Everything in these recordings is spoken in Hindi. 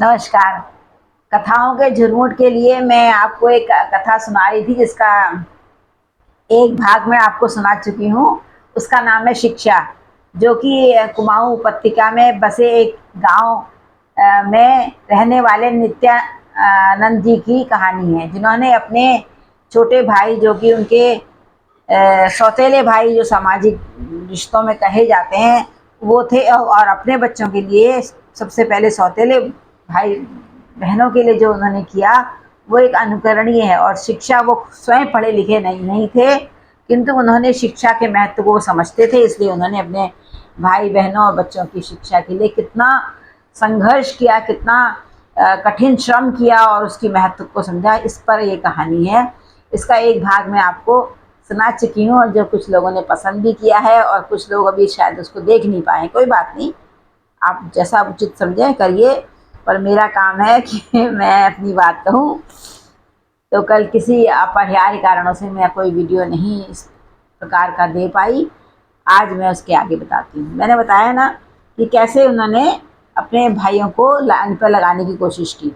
नमस्कार। कथाओं के झुरमुट के लिए मैं आपको एक कथा सुना रही थी, जिसका एक भाग मैं आपको सुना चुकी हूँ। उसका नाम है शिक्षा, जो कि कुमाऊं उपत्यका में बसे एक गांव में रहने वाले नित्यानंद जी की कहानी है, जिन्होंने अपने छोटे भाई, जो कि उनके सौतेले भाई, जो सामाजिक रिश्तों में कहे जाते हैं, वो थे। और अपने बच्चों के लिए, सबसे पहले सौतेले भाई बहनों के लिए जो उन्होंने किया, वो एक अनुकरणीय है। और शिक्षा, वो स्वयं पढ़े लिखे नहीं थे, किंतु उन्होंने शिक्षा के महत्व को समझते थे, इसलिए उन्होंने अपने भाई बहनों और बच्चों की शिक्षा के लिए कितना संघर्ष किया, कितना कठिन श्रम किया और उसकी महत्व को समझा। इस पर ये कहानी है। इसका एक भाग मैं आपको सुना चुकी हूँ, और जो कुछ लोगों ने पसंद भी किया है और कुछ लोग अभी शायद उसको देख नहीं पाए। कोई बात नहीं, आप जैसा उचित समझें करिए, पर मेरा काम है कि मैं अपनी बात कहूँ। तो कल किसी अपरिहार्य कारणों से मैं कोई वीडियो नहीं इस प्रकार का दे पाई। आज मैं उसके आगे बताती हूँ। मैंने बताया ना कि कैसे उन्होंने अपने भाइयों को लाइन पर लगाने की कोशिश की,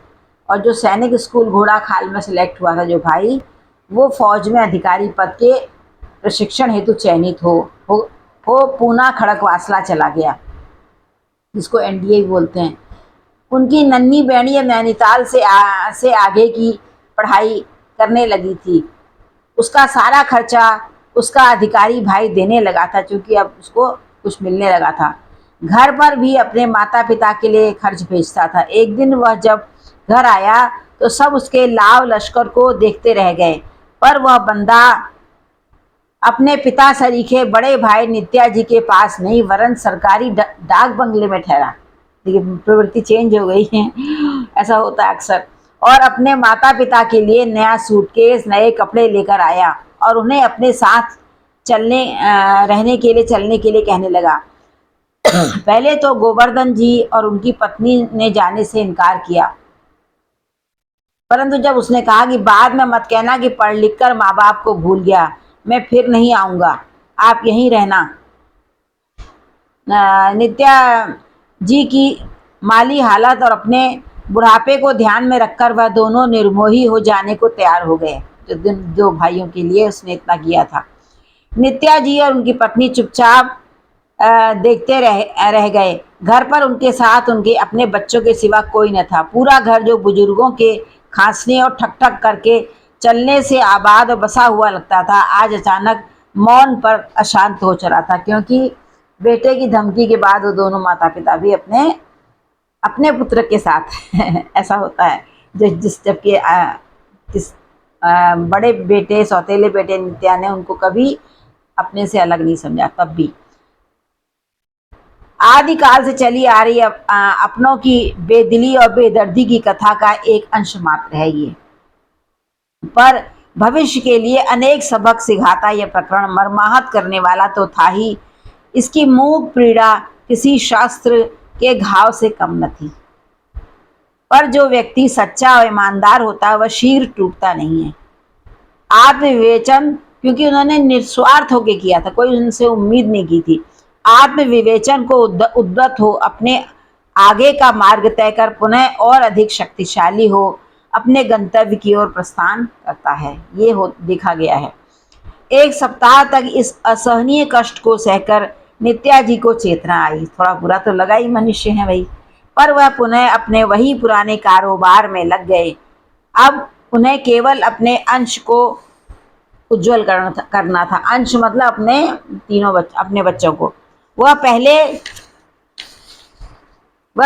और जो सैनिक स्कूल घोड़ा खाल में सेलेक्ट हुआ था जो भाई, वो फौज में अधिकारी पद के प्रशिक्षण हेतु चयनित हो पूना खड़कवासला चला गया, जिसको एनडीए बोलते हैं। उनकी नन्ही बहनी नैनीताल से आगे की पढ़ाई करने लगी थी। उसका सारा खर्चा उसका अधिकारी भाई देने लगा था, क्योंकि अब उसको कुछ मिलने लगा था। घर पर भी अपने माता पिता के लिए खर्च भेजता था। एक दिन वह जब घर आया तो सब उसके लाव लश्कर को देखते रह गए, पर वह बंदा अपने पिता सरीखे बड़े भाई नित्या जी के पास नहीं, वरन सरकारी डाक बंगले में ठहरा। देखिए, प्रवृत्ति चेंज हो गई है, ऐसा होता है अक्सर। और अपने माता पिता के लिए नया सूटकेस, नए कपड़े लेकर आया, और उन्हें अपने साथ रहने के लिए, चलने के लिए कहने लगा। पहले तो गोवर्धन जी और उनकी पत्नी ने जाने से इनकार किया, परंतु जब उसने कहा कि बाद में मत कहना कि पढ़ लिख कर माँ बाप को भूल गया, मैं फिर नहीं आऊँगा, आप यहीं रहना। नित्या जी की माली हालत और अपने बुढ़ापे को ध्यान में रखकर वह दोनों निर्मोही हो जाने को तैयार हो गए, जो भाइयों के लिए उसने इतना किया था। नित्या जी और उनकी पत्नी चुपचाप देखते रह गए। घर पर उनके साथ उनके अपने बच्चों के सिवा कोई न था। पूरा घर, जो बुजुर्गों के खांसने और ठक ठक करके चलने से आबाद और बसा हुआ लगता था, आज अचानक मौन पर अशांत हो चला था, क्योंकि बेटे की धमकी के बाद वो दोनों माता पिता भी अपने अपने पुत्र के साथ ऐसा होता है, जबकि बड़े बेटे, सौतेले बेटे नित्या ने उनको कभी अपने से अलग नहीं समझा। तब भी आदिकाल से चली आ रही अपनों की बेदिली और बेदर्दी की कथा का एक अंश मात्र है ये, पर भविष्य के लिए अनेक सबक सिखाता यह प्रकरण मर्माहत करने वाला तो था ही, इसकी मूक पीड़ा किसी शास्त्र के घाव से कम न थी। पर जो व्यक्ति सच्चा और ईमानदार होता है, वह शीघ्र टूटता नहीं है। आत्मविवेचन, क्योंकि उन्होंने निस्वार्थ होकर किया था, कोई उनसे उम्मीद नहीं की थी। आत्मविवेचन को उद्यत हो, अपने आगे का मार्ग तय कर पुनः और अधिक शक्तिशाली हो अपने गंतव्य की ओर प्रस्थान करता है। ये देखा गया है। एक सप्ताह तक इस असहनीय कष्ट को सहकर नित्या जी को चेतना आई। थोड़ा बुरा तो लगा ही, मनुष्य है भाई, पर वह पुनः अपने वही पुराने कारोबार में लग गए। अब उन्हें केवल अपने अंश को उज्जवल करना था। अंश मतलब अपने बच्चों को। वह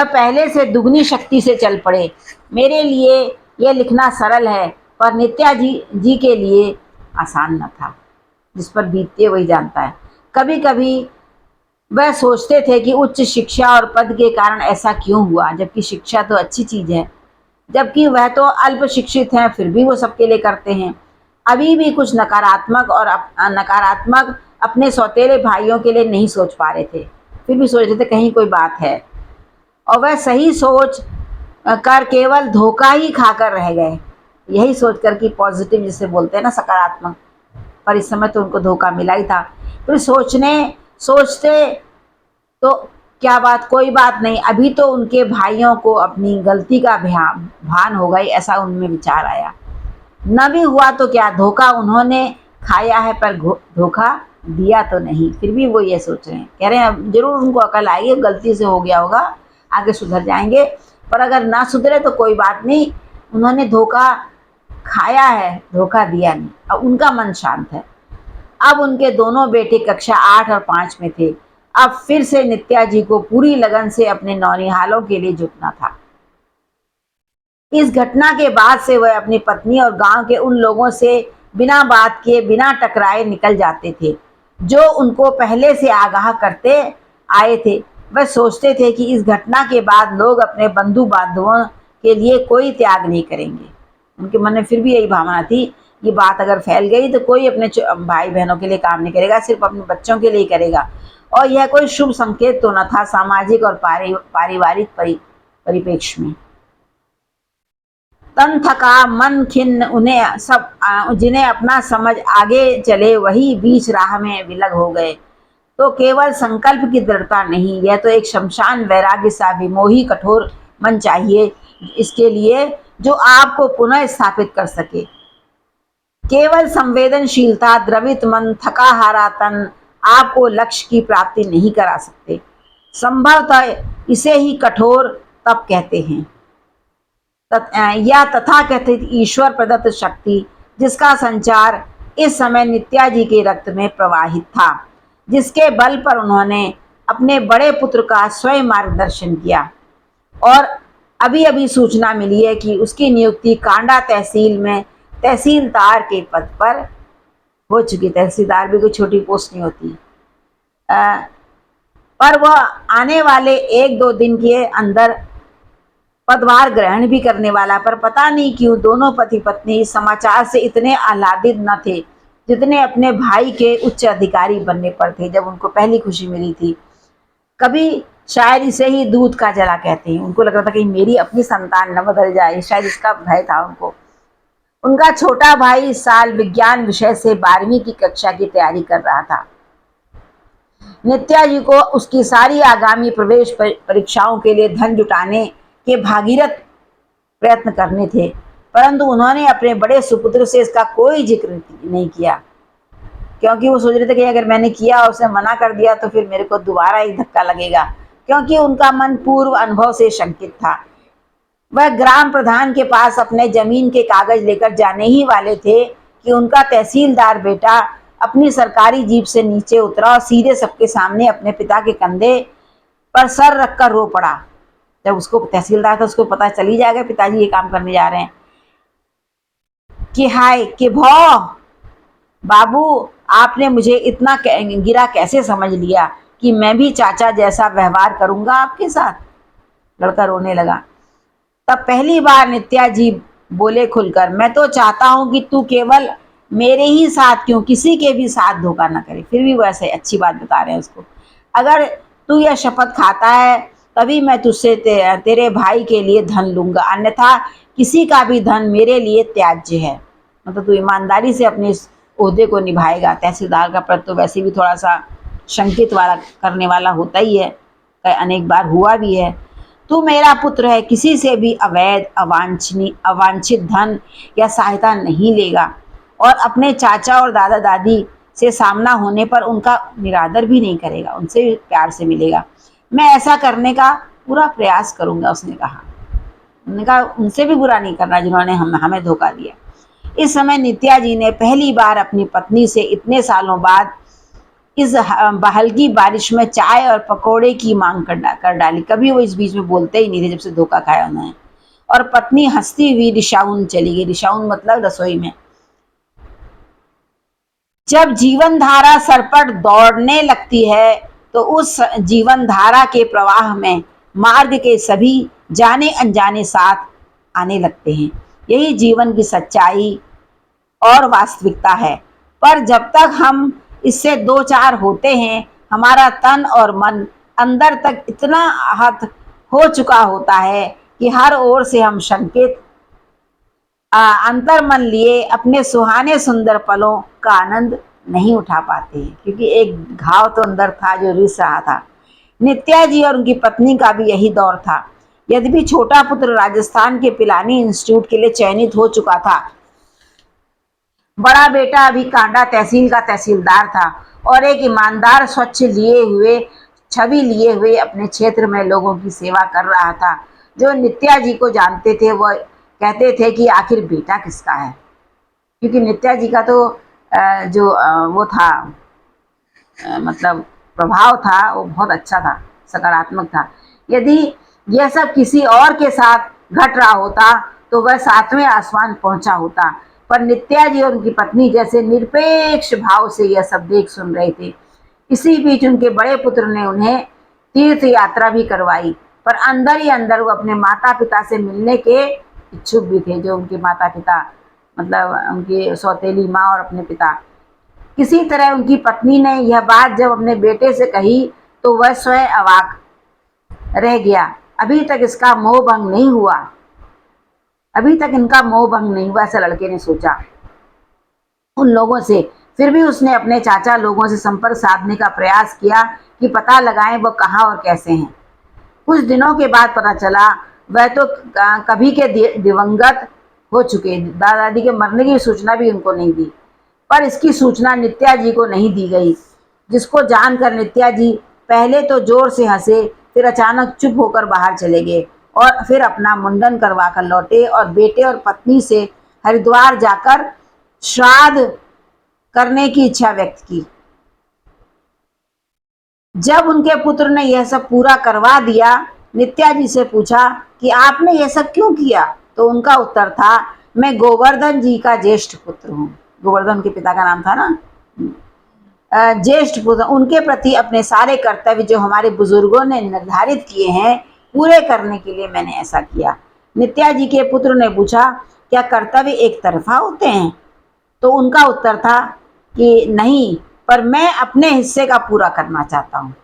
पहले से दुगनी शक्ति से चल पड़े। मेरे लिए यह लिखना सरल है, पर नित्या जी के लिए आसान न था। जिस पर बीतती है वही जानता है। कभी कभी वह सोचते थे कि उच्च शिक्षा और पद के कारण ऐसा क्यों हुआ, जबकि शिक्षा तो अच्छी चीज़ है। जबकि वह तो अल्प शिक्षित हैं, फिर भी वो सबके लिए करते हैं। अभी भी कुछ नकारात्मक अपने सौतेले भाइयों के लिए नहीं सोच पा रहे थे, फिर भी सोच रहे थे कहीं कोई बात है, और वह सही सोच कर केवल धोखा ही खाकर रह गए। यही सोचकर कि पॉजिटिव जिसे बोलते हैं ना, सकारात्मक, पर इस समय तो उनको धोखा मिला ही था। फिर सोचते तो क्या बात, कोई बात नहीं, अभी तो उनके भाइयों को अपनी गलती का भान हो गई, ऐसा उनमें विचार आया। न भी हुआ तो क्या, धोखा उन्होंने खाया है पर धोखा दिया तो नहीं। फिर भी वो ये सोच रहे हैं, कह रहे हैं जरूर उनको अकल आएगी, गलती से हो गया होगा, आगे सुधर जाएंगे, पर अगर ना सुधरे तो कोई बात नहीं, उन्होंने धोखा खाया है, धोखा दिया नहीं। अब उनका मन शांत है। अब उनके दोनों बेटे कक्षा 8 और 5 में थे। अब फिर से नित्या जी को पूरी लगन से अपने नौनिहालों के लिए जुटना था। इस घटना के बाद से वह अपनी पत्नी और गांव के उन लोगों से बिना बात किए, बिना टकराए निकल जाते थे जो उनको पहले से आगाह करते आए थे। वह सोचते थे कि इस घटना के बाद लोग अपने बंधु बांधवों के लिए कोई त्याग नहीं करेंगे। उनके मन में फिर भी यही भावना थी कि बात अगर फैल गई तो कोई अपने भाई बहनों के लिए काम नहीं करेगा, सिर्फ अपने बच्चों के लिए करेगा। और यह कोई शुभ संकेत तो न था सामाजिक और पारिवारिक परिप्रेक्ष्य में। तन थका मन खिन्न उन्हें सब जिन्हें अपना समझ आगे चले वही बीच राह में विलग हो गए। तो केवल संकल्प की दृढ़ता नहीं, यह तो एक शमशान वैराग्य सा विमोही कठोर मन चाहिए इसके लिए, जो आपको पुनः स्थापित कर सके। केवल संवेदनशीलता, द्रवित मन, थका हारा तन आपको लक्ष्य की प्राप्ति नहीं करा सकते। संभवतः इसे ही कठोर तप कहते हैं, या तथाकथित ईश्वर प्रदत्त शक्ति, जिसका संचार इस समय नित्या जी के रक्त में प्रवाहित था, जिसके बल पर उन्होंने अपने बड़े पुत्र का स्वयं मार्गदर्शन किया। और अभी अभी सूचना मिली है कि उसकी नियुक्ति कांडा तहसील में तहसीलदार के पद पर हो चुकी। तहसीलदार भी कोई छोटी पोस्ट नहीं होती। पर वह आने वाले 1-2 दिन के अंदर पदभार ग्रहण भी करने वाला। पर पता नहीं क्यों दोनों पति पत्नी इस समाचार से इतने आह्लादित न थे जितने अपने भाई के उच्च अधिकारी बनने पर थे जब उनको पहली खुशी मिली थी। कभी शायद इसे ही दूध का जला कहते हैं। उनको लग रहा था कि मेरी अपनी संतान न बदल जाए, शायद इसका भय था उनको। उनका छोटा भाई इस साल विज्ञान विषय से 12वीं की कक्षा की तैयारी कर रहा था। नित्या जी को उसकी सारी आगामी प्रवेश परीक्षाओं के लिए धन जुटाने के भागीरथ प्रयत्न करने थे, परंतु उन्होंने अपने बड़े सुपुत्र से इसका कोई जिक्र नहीं किया, क्योंकि वो सोच रहे थे कि अगर मैंने किया और उसने मना कर दिया तो फिर मेरे को दोबारा ही धक्का लगेगा, क्योंकि उनका मन पूर्व अनुभव से शंकित था। वह ग्राम प्रधान के पास अपने जमीन के कागज लेकर जाने ही वाले थे कि उनका तहसीलदार बेटा अपनी सरकारी जीप से नीचे उतरा और सीधे सबके सामने अपने पिता के कंधे पर सर रखकर रो पड़ा। जब उसको तहसीलदार था, उसको पता चल ही जाएगा पिताजी ये काम करने जा रहे हैं, कि हाय कि भौ बाबू, आपने मुझे इतना गिरा कैसे समझ लिया कि मैं भी चाचा जैसा व्यवहार करूंगा आपके साथ। लड़का रोने लगा। तब पहली बार नित्या जी बोले खुलकर, मैं तो चाहता हूं कि तू केवल मेरे ही साथ क्यों, किसी के भी साथ धोखा ना करे। फिर भी वैसे अच्छी बात बता रहे हैं उसको। अगर तू यह शपथ खाता है तभी मैं तुझसे तेरे भाई के लिए धन लूंगा, अन्यथा किसी का भी धन मेरे लिए त्याज्य है। मतलब तू ईमानदारी से अपने इस ओहदे को निभाएगा। तहसीलदार का पद तो वैसे भी थोड़ा सा शंकित वाला करने वाला होता ही है, अनेक बार हुआ भी है। तू मेरा पुत्र है, किसी से भी अवैध अवांछित धन या सहायता नहीं लेगा, और अपने चाचा और दादा दादी से सामना होने पर उनका निरादर भी नहीं करेगा, उनसे प्यार से मिलेगा। मैं ऐसा करने का पूरा प्रयास करूंगा, उसने कहा। उन्होंने कहा उनसे भी बुरा नहीं करना जिन्होंने हमें धोखा दिया। इस समय नित्या जी ने पहली बार अपनी पत्नी से इतने सालों बाद इस हल्की बारिश में चाय और पकोड़े की मांग कर डाली। कभी वो इस बीच में बोलते ही नहीं थे जब से धोखा खाया उन्होंने। और पत्नी हंसती हुई रिशाउन चली गई। रिशाउन मतलब रसोई में। जब जीवन धारा सर पर दौड़ने लगती है तो उस जीवन धारा के प्रवाह में मार्ग के सभी जाने अनजाने साथ आने लगते हैं। यही जीवन की सच्चाई और वास्तविकता है। पर जब तक हम इससे दो चार होते हैं, हमारा तन और मन अंदर तक इतना आहत हो चुका होता है कि हर ओर से हम शंकित अंतर मन लिए अपने सुहाने सुंदर पलों का आनंद नहीं उठा पाते हैं, क्योंकि एक घाव तो अंदर था जो रिस रहा था। नित्या जी और उनकी पत्नी का भी यही दौर था। यद्यपि छोटा पुत्र राजस्थान के पिलानी इंस्टीट्यूट के लिए चयनित हो चुका था, बड़ा बेटा अभी कांडा तहसील का तहसीलदार था और एक ईमानदार स्वच्छ लिए हुए छवि लिए हुए अपने क्षेत्र में लोगों की सेवा कर रहा था। जो नित्या जी को जानते थे वह कहते थे कि आखिर बेटा किसका है, क्योंकि नित्या जी का तो जो वो था, मतलब प्रभाव था, वो बहुत अच्छा था, सकारात्मक था। यदि यह सब किसी और के साथ घट रहा होता तो वह सातवें आसमान पहुंचा होता, पर नित्या जी और उनकी पत्नी जैसे निरपेक्ष भाव से यह सब देख सुन रहे थे। इसी बीच उनके बड़े पुत्र ने उन्हें तीर्थ यात्रा भी करवाई, पर अंदर ही अंदर वो अपने माता पिता से मिलने के इच्छुक भी थे। जो उनके माता पिता, मतलब उनकी सौतेली माँ और अपने पिता। किसी तरह उनकी पत्नी ने यह बात जब अपने बेटे से कही तो वह स्वयं अवाक रह गया। अभी तक इसका मोह भंग नहीं हुआ, अभी तक इनका मोह भंग नहीं हुआ, ऐसा लड़के ने सोचा उन लोगों से। फिर भी उसने अपने चाचा लोगों से संपर्क साधने का प्रयास किया कि पता लगाएं वह कहाँ और कैसे हैं। कुछ दिनों के बाद पता चला वह तो कभी के दिवंगत हो चुके। दादाजी के मरने की सूचना भी उनको नहीं दी, पर इसकी सूचना नित्या जी को नहीं दी गई, जिसको जानकर नित्या जी पहले तो जोर से हंसे, फिर अचानक चुप होकर बाहर चले गए और फिर अपना मुंडन करवा कर लौटे और बेटे और पत्नी से हरिद्वार जाकर श्राद्ध करने की इच्छा व्यक्त की। जब उनके पुत्र ने यह सब पूरा करवा दिया, नित्या जी से पूछा कि आपने यह सब क्यों किया, तो उनका उत्तर था, मैं गोवर्धन जी का ज्येष्ठ पुत्र हूँ। गोवर्धन के पिता का नाम था ना, ज्येष्ठ पुत्र। उनके प्रति अपने सारे कर्तव्य जो हमारे बुजुर्गों ने निर्धारित किए हैं पूरे करने के लिए मैंने ऐसा किया। नित्या जी के पुत्र ने पूछा, क्या कर्तव्य एक तरफा होते हैं? तो उनका उत्तर था कि नहीं, पर मैं अपने हिस्से का पूरा करना चाहता हूँ।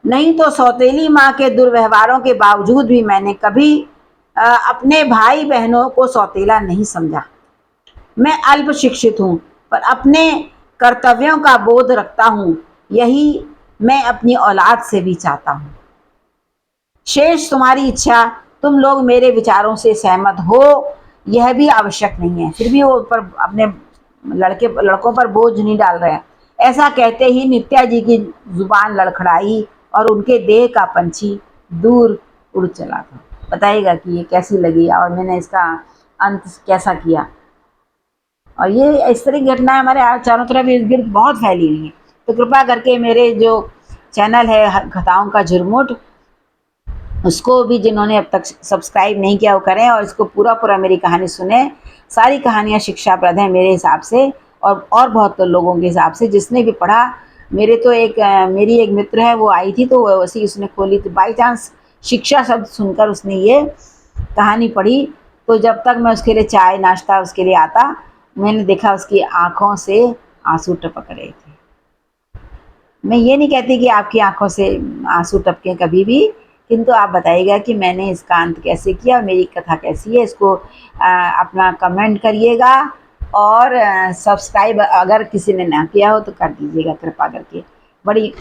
नहीं तो सौतेली माँ के दुर्व्यवहारों के बावजूद भी मैंने कभी अपने भाई बहनों को सौतेला नहीं समझा। मैं अल्प शिक्षित हूँ, पर अपने कर्तव्यों का बोध रखता हूँ। यही मैं अपनी औलाद से भी चाहता हूँ। शेष तुम्हारी इच्छा, तुम लोग मेरे विचारों से सहमत हो, यह भी आवश्यक नहीं है। फिर भी वो ऊपर अपने लड़कों पर बोझ नहीं डाल रहे हैं। ऐसा कहते ही नित्या जी की जुबान लड़खड़ाई और उनके देह का पंछी दूर उड़ चला था। बताइएगा कि ये कैसी लगी और मैंने इसका अंत कैसा किया। और ये इस तरह की घटनाएं हमारे चारों तरफ इर्द गिर्द बहुत फैली हुई हैं। तो कृपया करके मेरे जो चैनल है कथाओं का झुरमुट, उसको भी जिन्होंने अब तक सब्सक्राइब नहीं किया वो करें और इसको पूरा पूरा मेरी कहानी सुने। सारी कहानियाँ शिक्षाप्रद हैं मेरे हिसाब से और बहुत तो लोगों के हिसाब से। जिसने भी पढ़ा, मेरे तो मेरी एक मित्र है, वो आई थी तो वैसे उसने खोली तो बाई चांस शिक्षा शब्द सुनकर उसने ये कहानी पढ़ी। तो जब तक मैं उसके लिए चाय नाश्ता उसके लिए आता, मैंने देखा उसकी आँखों से आंसू टपक रहे थे। मैं ये नहीं कहती कि आपकी आंखों से आंसू टपके कभी भी, किंतु आप बताइएगा कि मैंने इसका अंत कैसे किया और मेरी कथा कैसी है। इसको अपना कमेंट करिएगा और सब्सक्राइब अगर किसी ने ना किया हो तो कर दीजिएगा कृपा करके, बड़ी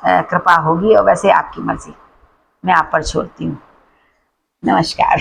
कृपा होगी। और वैसे आपकी मर्ज़ी, मैं आप पर छोड़ती हूँ। नमस्कार।